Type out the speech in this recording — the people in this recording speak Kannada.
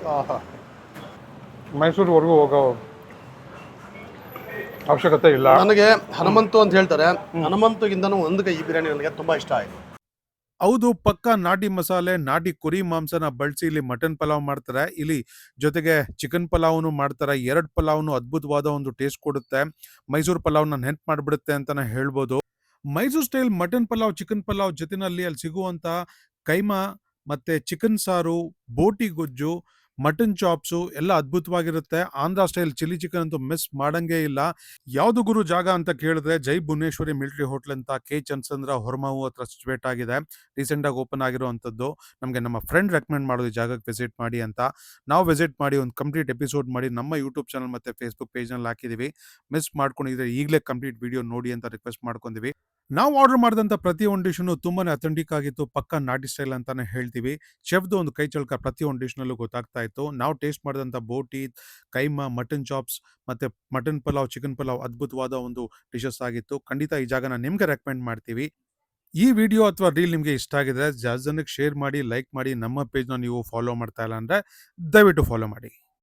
ಆಹಾ, ಮೈಸೂರುವರೆಗೂ ಹೋಗೋ ಅವಶ್ಯಕತೆ ಇಲ್ಲ. ನನಗೆ ಹನುಮಂತು ಅಂತ ಹೇಳ್ತಾರೆ, ಹನುಮಂತುಗಿಂತನೂ ಒಂದು ಕೈ ಈ ಬಿರಿಯಾನಿ ನನಗೆ ತುಂಬಾ ಇಷ್ಟ ಆಯ್ತು. ಹೌದು, ಪಕ್ಕಾ ನಾಟಿ ಮಸಾಲೆ, ನಾಟಿ ಕುರಿ ಮಾಂಸನ ಬಳಸಿ ಇಲ್ಲಿ ಮಟನ್ ಪಲಾವ್ ಮಾಡ್ತಾರೆ. ಇಲ್ಲಿ ಜೊತೆಗೆ ಚಿಕನ್ ಪಲಾವ್ನು ಮಾಡ್ತಾರೆ. 2 ಪಲಾವ್ನು ಅದ್ಭುತವಾದ ಒಂದು ಟೇಸ್ಟ್ ಕೊಡುತ್ತೆ. ಮೈಸೂರು ಪಲಾವ್ನ ನೆನ್ಪು ಮಾಡಿಬಿಡುತ್ತೆ ಅಂತಾನೆ ಹೇಳ್ಬೋದು. Mysuru style mutton pulao, chicken pulao ಜೊತೆನಲ್ಲಿ ಅಲ್ಲಿ ಸಿಗುವಂತ ಕೈಮಾ ಮತ್ತೆ ಚಿಕನ್ ಸಾರು, ಬೋಟಿ ಗೊಜ್ಜು, ಮಟನ್ ಚಾಪ್ಸು ಎಲ್ಲ ಅದ್ಭುತವಾಗಿರುತ್ತೆ. ಆಂಧ್ರ ಸ್ಟೈಲ್ ಚಿಲ್ಲಿ ಚಿಕನ್ ಅಂತೂ ಮಿಸ್ ಮಾಡಂಗೆ ಇಲ್ಲ. ಯಾವ್ದು ಗುರು ಜಾಗ ಅಂತ ಕೇಳಿದ್ರೆ ಜೈ ಭುವನೇಶ್ವರಿ ಮಿಲಿಟರಿ ಹೋಟ್ಲ್ ಅಂತ ಕೆ ಚಂದ್ರಚಂದ್ರ ಹೊರಮಾವು ಹತ್ರ ಸಿಚುವೇಟ್ ಆಗಿದೆ. ರೀಸೆಂಟ್ ಆಗಿ ಓಪನ್ ಆಗಿರುವಂತದ್ದು. ನಮಗೆ ನಮ್ಮ ಫ್ರೆಂಡ್ ರೆಕಮೆಂಡ್ ಮಾಡೋದು ಈ ಜಾಗಕ್ಕೆ ವಿಸಿಟ್ ಮಾಡಿ ಅಂತ. ನಾವು ವಿಸಿಟ್ ಮಾಡಿ ಒಂದು ಕಂಪ್ಲೀಟ್ ಎಪಿಸೋಡ್ ಮಾಡಿ ನಮ್ಮ ಯೂಟ್ಯೂಬ್ ಚಾನಲ್ ಮತ್ತೆ ಫೇಸ್ಬುಕ್ ಪೇಜ್ ನಲ್ಲಿ ಹಾಕಿದೀವಿ. ಮಿಸ್ ಮಾಡ್ಕೊಂಡಿದ್ರೆ ಈಗಲೇ ಕಂಪ್ಲೀಟ್ ವಿಡಿಯೋ ನೋಡಿ ಅಂತ ರಿಕ್ವೆಸ್ಟ್ ಮಾಡ್ಕೊಂಡಿವಿ. ನಾವು ಆರ್ಡರ್ ಮಾಡಿದಂಥ ಪ್ರತಿ ಒಂದು ಡಿಶ್ನು ತುಂಬಾನೇ ಅಥೆಂಟಿಕ್ ಆಗಿತ್ತು. ಪಕ್ಕಾ ನಾಟಿ ಸ್ಟೈಲ್ ಅಂತಾನೆ ಹೇಳ್ತೀವಿ. ಶೆಫ್ದು ಒಂದು ಕೈ ಚಳಕ ಪ್ರತಿ ಒಂದು ಡಿಶ್ನಲ್ಲೂ ಗೊತ್ತಾಗ್ತಾ ಇತ್ತು. ನಾವು ಟೇಸ್ಟ್ ಮಾಡಿದಂಥ ಬೋಟಿ, ಕೈಮಾ, ಮಟನ್ ಚಾಪ್ಸ್ ಮತ್ತೆ ಮಟನ್ ಪಲಾವ್, ಚಿಕನ್ ಪಲಾವ್ ಅದ್ಭುತವಾದ ಒಂದು ಡಿಶಸ್ ಆಗಿತ್ತು. ಖಂಡಿತ ಈ ಜಾಗನ ನಿಮ್ಗೆ ರೆಕಮೆಂಡ್ ಮಾಡ್ತೀವಿ. ಈ ವಿಡಿಯೋ ಅಥವಾ ರೀಲ್ ನಿಮಗೆ ಇಷ್ಟ ಆಗಿದ್ರೆ ಜಾಸ್ತಿ ಜನಕ್ಕೆ ಶೇರ್ ಮಾಡಿ, ಲೈಕ್ ಮಾಡಿ. ನಮ್ಮ ಪೇಜ್ನ ನೀವು ಫಾಲೋ ಮಾಡ್ತಾ ಇಲ್ಲ ಅಂದ್ರೆ ದಯವಿಟ್ಟು ಫಾಲೋ ಮಾಡಿ.